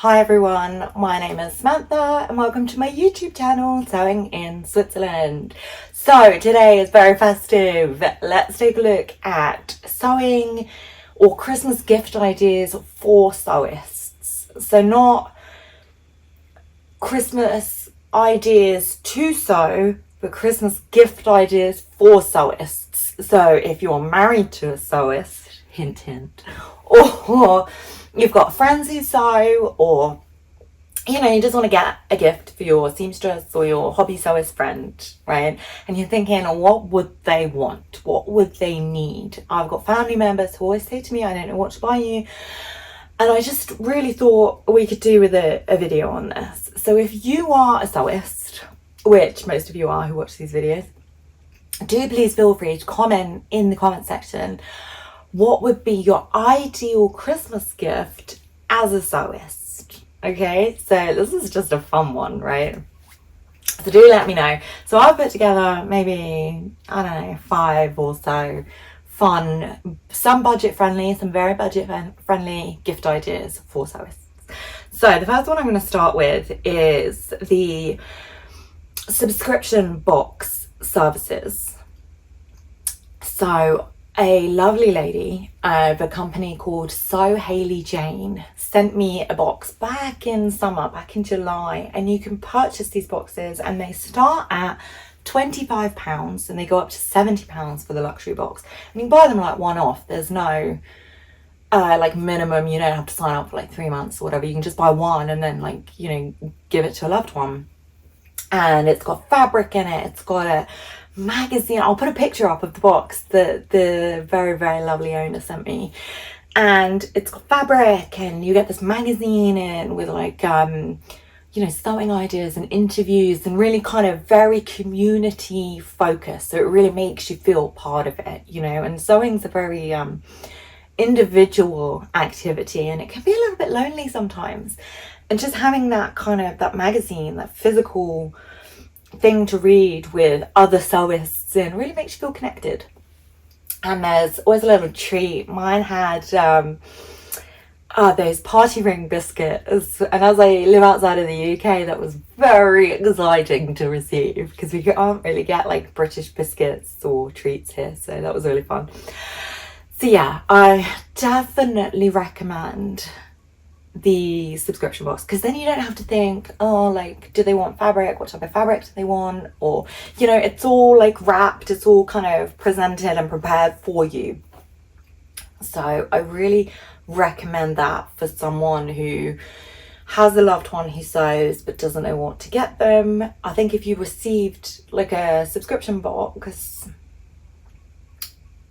Hi everyone, my name is Samantha and welcome to my YouTube channel, Sewing in Switzerland. So today is very festive. Let's take a look at sewing or Christmas gift ideas for sewists. So not Christmas ideas to sew, but Christmas gift ideas for sewists. So if you're married to a sewist, hint hint, or you've got friends who sew, or you just want to get a gift for your seamstress or your hobby sewist friend, right? And you're thinking, what would they want? What would they need? I've got family members who always say to me, I don't know what to buy you. And I just really thought we could do with a video on this. So if you are a sewist, which most of you are who watch these videos, do please feel free to comment in the comment section what would be your ideal Christmas gift as a sewist. Okay, so this is just a fun one, right? So do let me know. So I've put together maybe, I don't know, 5 or so fun, some budget friendly, some very budget friendly gift ideas for sewists. So the first one I'm going to start with is the subscription box services. So a lovely lady of a company called So Hayley Jane sent me a box back in summer, back in July, and you can purchase these boxes and they start at £25 and they go up to £70 for the luxury box, and you can buy them like one off. There's no like minimum, you don't have to sign up for like 3 months or whatever. You can just buy one and then give it to a loved one. And it's got fabric in it, it's got a magazine. I'll put a picture up of the box that the very, very lovely owner sent me, and it's got fabric, and you get this magazine in with sewing ideas and interviews, and really kind of very community focused, so it really makes you feel part of it, and sewing's a very individual activity, and it can be a little bit lonely sometimes, and just having that that magazine, that physical thing to read with other sewists in really makes you feel connected. And there's always a little treat. Mine had those party ring biscuits, and as I live outside of the UK, that was very exciting to receive because we can't really get like British biscuits or treats here, so that was really fun. So yeah, I definitely recommend the subscription box, because then you don't have to think, do they want fabric, what type of fabric do they want, or it's all wrapped, it's all kind of presented and prepared for you. So I really recommend that for someone who has a loved one who sews but doesn't know what to get them. I think if you received a subscription box,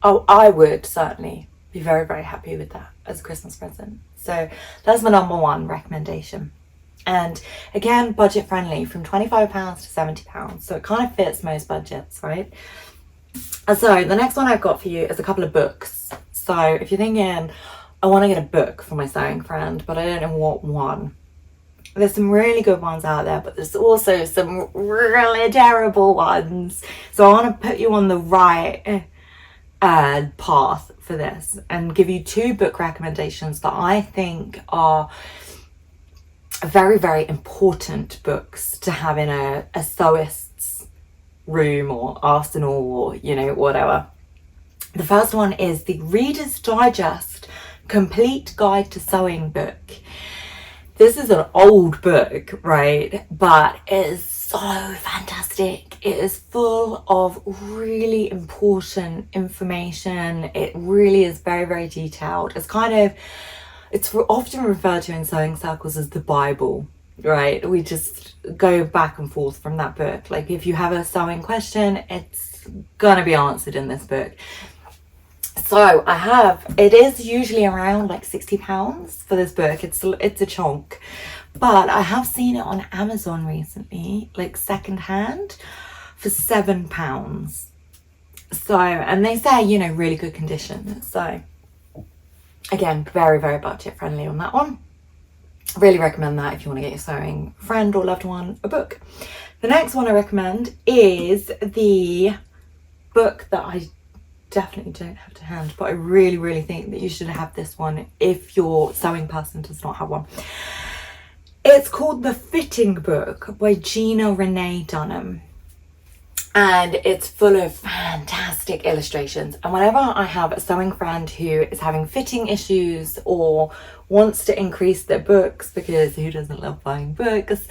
I would certainly be very, very happy with that as a Christmas present. So that's my number one recommendation. And again, budget friendly, from £25 to £70. So it kind of fits most budgets, right? And so the next one I've got for you is a couple of books. So if you're thinking, I want to get a book for my sewing friend, but I don't know what one, there's some really good ones out there, but there's also some really terrible ones. So I want to put you on the right path for this and give you 2 book recommendations that I think are very, very important books to have in a sewist's room or arsenal, or whatever. The first one is the Reader's Digest Complete Guide to Sewing book. This is an old book, right, but it is so fantastic. It is full of really important information. It really is very, very detailed. It's often referred to in sewing circles as the Bible, right? We just go back and forth from that book. If you have a sewing question, it's gonna be answered in this book. So it is usually around £60 for this book. It's a chunk, but I have seen it on Amazon recently, secondhand, for £7. So, and they say, really good condition. So again, very, very budget friendly on that one. Really recommend that if you want to get your sewing friend or loved one a book. The next one I recommend is the book that I definitely don't have to hand, but I really, really think that you should have this one if your sewing person does not have one. It's called The Fitting Book by Gina Renee Dunham. And it's full of fantastic illustrations. And whenever I have a sewing friend who is having fitting issues or wants to increase their books, because who doesn't love buying books,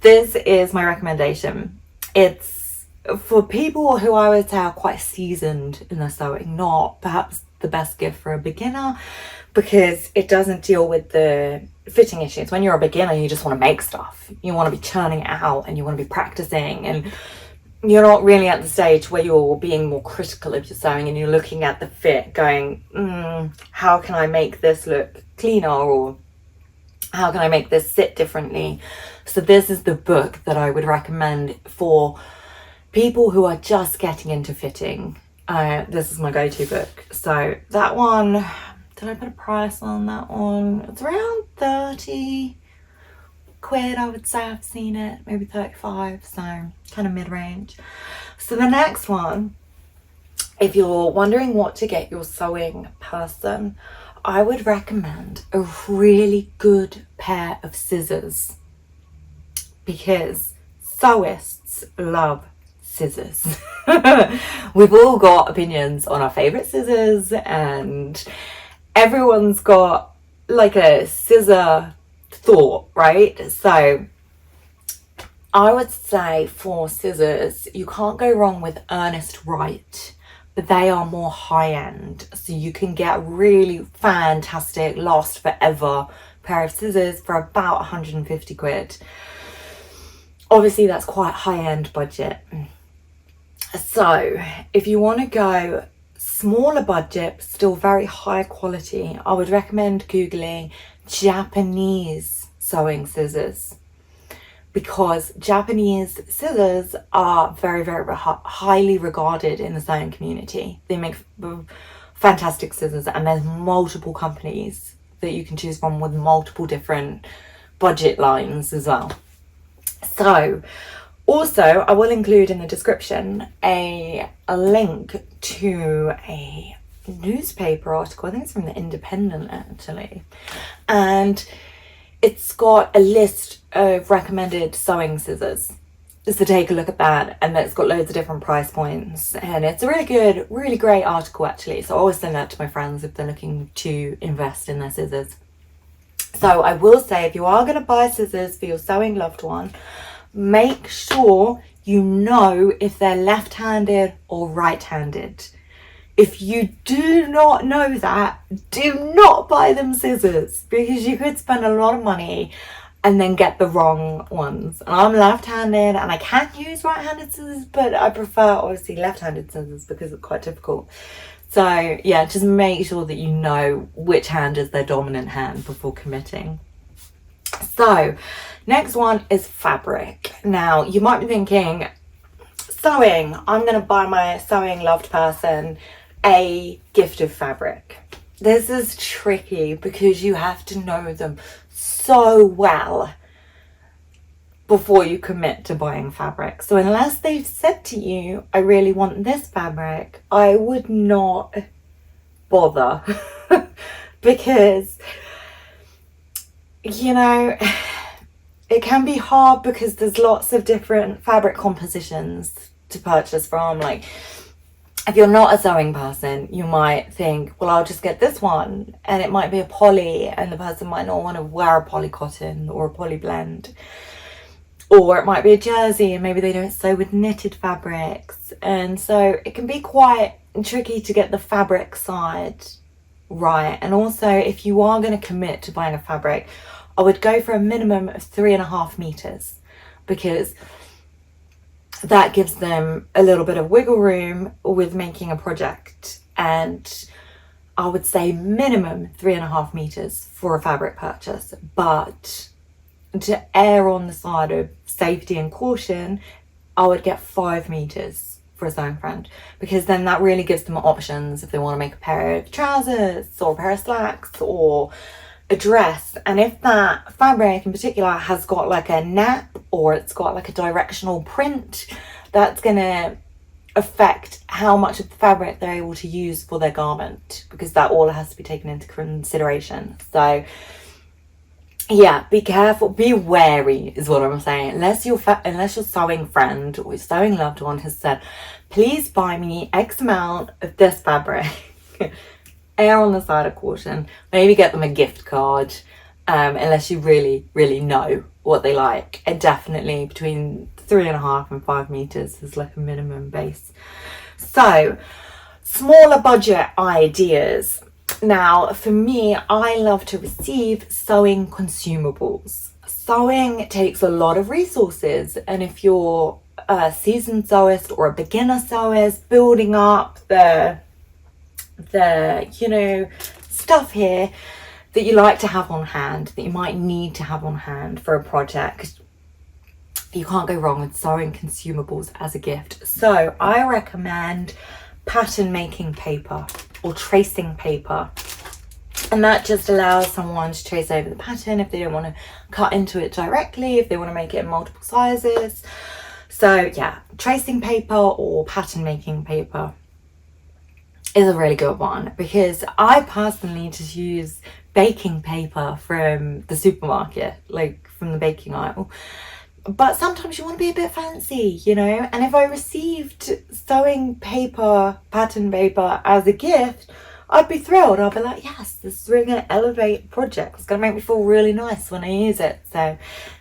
this is my recommendation. It's for people who I would say are quite seasoned in their sewing, not perhaps the best gift for a beginner, because it doesn't deal with the fitting issues. When you're a beginner, you just want to make stuff. You want to be churning it out and you want to be practicing, and you're not really at the stage where you're being more critical of your sewing and you're looking at the fit going, how can I make this look cleaner, or how can I make this sit differently? So this is the book that I would recommend for people who are just getting into fitting. This is my go-to book. So that one, did I put a price on that one? It's around 30 quid, I would say. I've seen it, maybe 35, so kind of mid-range. So the next one, if you're wondering what to get your sewing person, I would recommend a really good pair of scissors, because sewists love scissors. We've all got opinions on our favorite scissors, and everyone's got like a scissor thought, right? So I would say for scissors, you can't go wrong with Ernest Wright, but they are more high-end, so you can get really fantastic last forever pair of scissors for about 150 quid. Obviously that's quite high-end budget. So if you want to go smaller budget, still very high quality, I would recommend googling Japanese sewing scissors, because Japanese scissors are very, very highly regarded in the sewing community. They make fantastic scissors, and there's multiple companies that you can choose from with multiple different budget lines as well. So also, I will include in the description a link to a newspaper article. I think it's from the Independent actually, and it's got a list of recommended sewing scissors, so take a look at that, and it's got loads of different price points, and it's a really good, really great article actually. So I always send that to my friends if they're looking to invest in their scissors. So I will say, if you are going to buy scissors for your sewing loved one, make sure you know if they're left-handed or right-handed. If you do not know that, do not buy them scissors, because you could spend a lot of money and then get the wrong ones. And I'm left-handed and I can use right-handed scissors, but I prefer obviously left-handed scissors because it's quite difficult. So yeah, just make sure that you know which hand is their dominant hand before committing. So next one is fabric. Now you might be thinking, sewing, I'm going to buy my sewing loved person a gift of fabric. This is tricky because you have to know them so well before you commit to buying fabric. So unless they've said to you, I really want this fabric, I would not bother. Because, you know, it can be hard because there's lots of different fabric compositions to purchase from. Like, if you're not a sewing person, you might think, well, I'll just get this one, and it might be a poly, and the person might not want to wear a poly cotton or a poly blend. Or it might be a jersey, and maybe they don't sew with knitted fabrics, and so it can be quite tricky to get the fabric side right. And also, if you are going to commit to buying a fabric, I would go for a minimum of 3.5 meters, because that gives them a little bit of wiggle room with making a project. And I would say minimum 3.5 meters for a fabric purchase, but to err on the side of safety and caution, I would get 5 meters for a sewing friend, because then that really gives them options if they want to make a pair of trousers or a pair of slacks or a dress. And if that fabric in particular has got like a nap, or it's got like a directional print, that's going to affect how much of the fabric they're able to use for their garment, because that all has to be taken into consideration. So yeah, be careful, be wary is what I'm saying. Unless unless your sewing friend or your sewing loved one has said, please buy me X amount of this fabric. Err on the side of caution. Maybe get them a gift card, unless you really, really know what they like. And definitely between 3.5 and 5 meters is like a minimum base. So, smaller budget ideas. Now, for me, I love to receive sewing consumables. Sewing takes a lot of resources, and if you're a seasoned sewist or a beginner sewist, building up the stuff here that you like to have on hand, that you might need to have on hand for a project, you can't go wrong with sewing consumables as a gift. So I recommend pattern making paper or tracing paper, and that just allows someone to trace over the pattern if they don't want to cut into it directly, if they want to make it in multiple sizes. So yeah, tracing paper or pattern making paper is a really good one, because I personally just use baking paper from the supermarket, like from the baking aisle. But sometimes you want to be a bit fancy, and if I received sewing paper, pattern paper as a gift, I'd be thrilled. I'd be like, yes, this is really going to elevate the project. It's going to make me feel really nice when I use it. So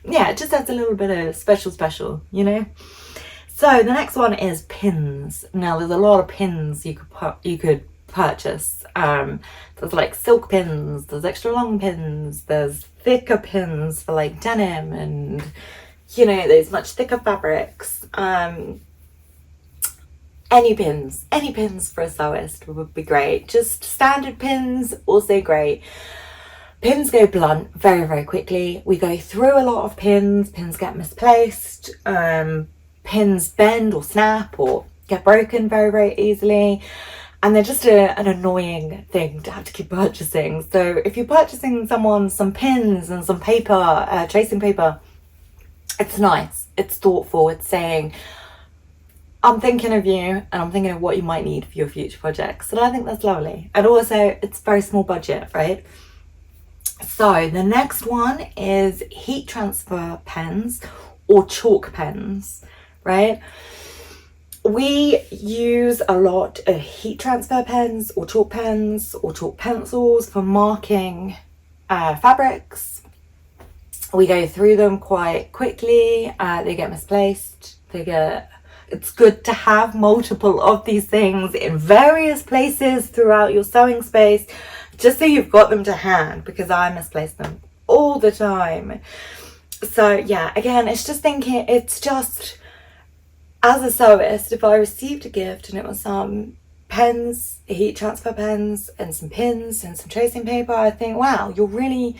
yeah, it just adds a little bit of special, So the next one is pins. Now there's a lot of pins you could purchase. There's like silk pins, there's extra long pins, there's thicker pins for like denim and those much thicker fabrics. Any pins for a sewist would be great. Just standard pins, also great. Pins go blunt very, very quickly. We go through a lot of pins get misplaced, pins bend or snap or get broken very, very easily. And they're just an annoying thing to have to keep purchasing. So if you're purchasing someone some pins and some paper, tracing paper, it's nice, it's thoughtful, it's saying, I'm thinking of you and I'm thinking of what you might need for your future projects. And I think that's lovely. And also, it's very small budget, right? So the next one is heat transfer pens or chalk pens, right? We use a lot of heat transfer pens or chalk pencils for marking fabrics. We go through them quite quickly. They get misplaced. It's good to have multiple of these things in various places throughout your sewing space, just so you've got them to hand, because I misplace them all the time. So yeah, again, it's just as a sewist, if I received a gift and it was some pens, heat transfer pens, and some pins and some tracing paper, I think, wow, you're really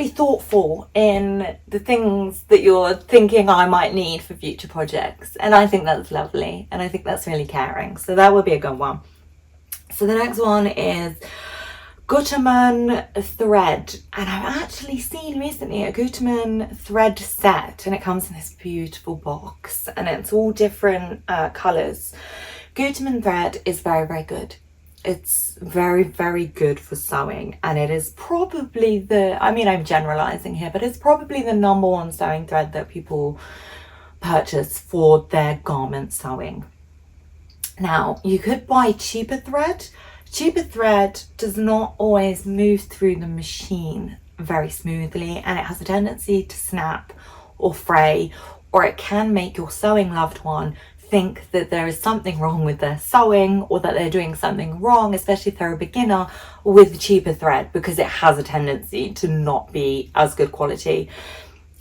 thoughtful in the things that you're thinking I might need for future projects. And I think that's lovely. And I think that's really caring. So that would be a good one. So the next one is Gutermann thread. And I've actually seen recently a Gutermann thread set, and it comes in this beautiful box and it's all different colours. Gutermann thread is very, very good. It's very, very good for sewing, and it is probably I'm generalizing here, but it's probably the number one sewing thread that people purchase for their garment sewing. Now, you could buy cheaper thread. Cheaper thread does not always move through the machine very smoothly, and it has a tendency to snap or fray, or it can make your sewing loved one think that there is something wrong with their sewing, or that they're doing something wrong, especially if they're a beginner, with cheaper thread, because it has a tendency to not be as good quality.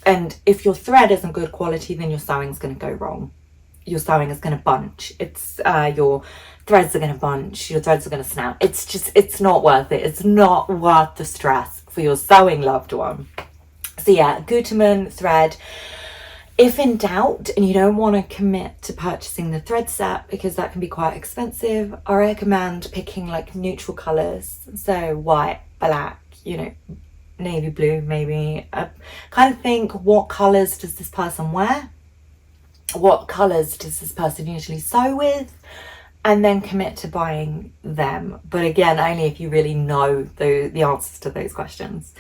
And if your thread isn't good quality, then your sewing's going to go wrong. Your sewing is going to bunch. Your threads are going to bunch. Your threads are going to snap. It's not worth it. It's not worth the stress for your sewing loved one. So yeah, Gutermann thread. If in doubt and you don't want to commit to purchasing the thread set, because that can be quite expensive, I recommend picking like neutral colours. So white, black, navy blue maybe. Kind of think, what colours does this person wear? What colours does this person usually sew with? And then commit to buying them. But again, only if you really know the answers to those questions.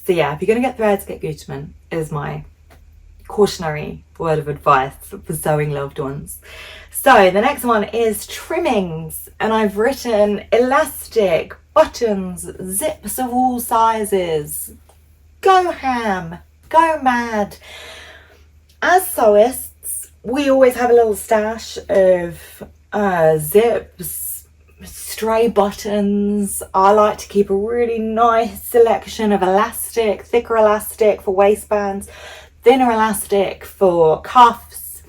So yeah, if you're going to get threads, get Gutermann is my cautionary word of advice for sewing loved ones. So the next one is trimmings, and I've written elastic, buttons, zips of all sizes. Go ham, go mad. As sewists, we always have a little stash of zips, stray buttons. I like to keep a really nice selection of elastic, thicker elastic for waistbands, thinner elastic for cuffs.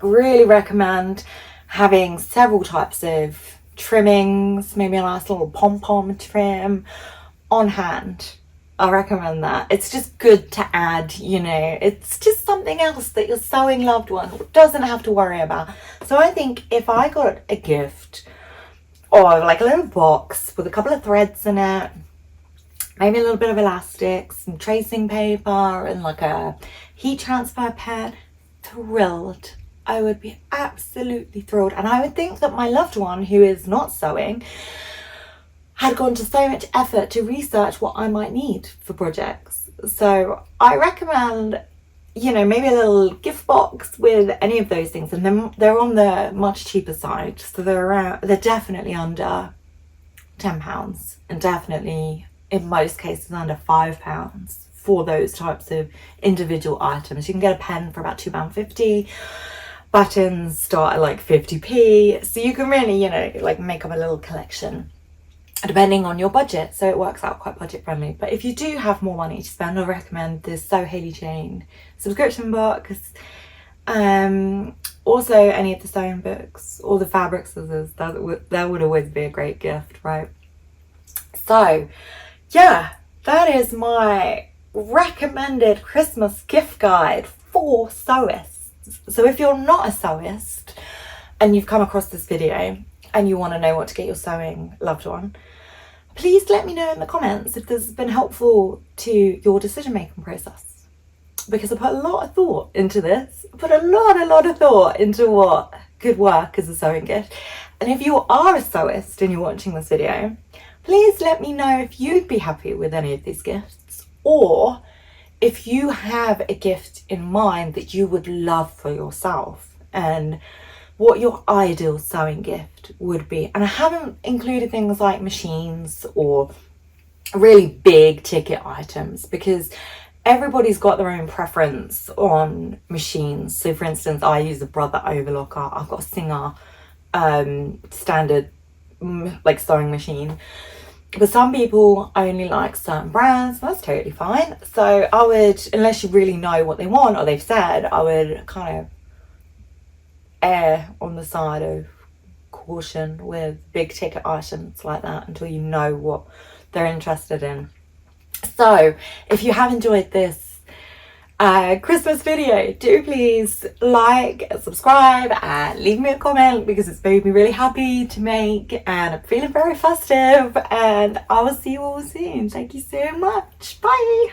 Really recommend having several types of trimmings, maybe a nice little pom-pom trim on hand. I recommend that. It's just good to add, you know, it's just something else that your sewing loved one doesn't have to worry about. So I think if I got a gift or like a little box with a couple of threads in it, maybe a little bit of elastic, some tracing paper, and like a heat transfer pen, thrilled. I would be absolutely thrilled. And I would think that my loved one who is not sewing had gone to so much effort to research what I might need for projects. So I recommend, you know, maybe a little gift box with any of those things. And they're on the much cheaper side. So they're definitely under £10, and definitely in most cases under £5 for those types of individual items. You can get a pen for about £2.50. Buttons start at like 50p. So you can really, you know, like make up a little collection depending on your budget. So it works out quite budget friendly. But if you do have more money to spend, I recommend this So Hayley Jane subscription box. Also any of the sewing books, all the fabric scissors, that would always be a great gift, right? So yeah, that is my recommended Christmas gift guide for sewists. So if you're not a sewist and you've come across this video and you want to know what to get your sewing loved one, please let me know in the comments if this has been helpful to your decision making process, because I put a lot of thought into this. I put a lot of thought into what could work as a sewing gift. And if you are a sewist and you're watching this video, please let me know if you'd be happy with any of these gifts, or if you have a gift in mind that you would love for yourself and what your ideal sewing gift would be. And I haven't included things like machines or really big ticket items, because everybody's got their own preference on machines. So for instance, I use a Brother overlocker. I've got a Singer standard like sewing machine. But some people only like certain brands. That's totally fine. So I would, unless you really know what they want or they've said, I would kind of err on the side of caution with big ticket items like that until you know what they're interested in. So if you have enjoyed this Christmas video, do please like, subscribe, and leave me a comment, because it's made me really happy to make, and I'm feeling very festive, and I will see you all soon. Thank you so much. Bye.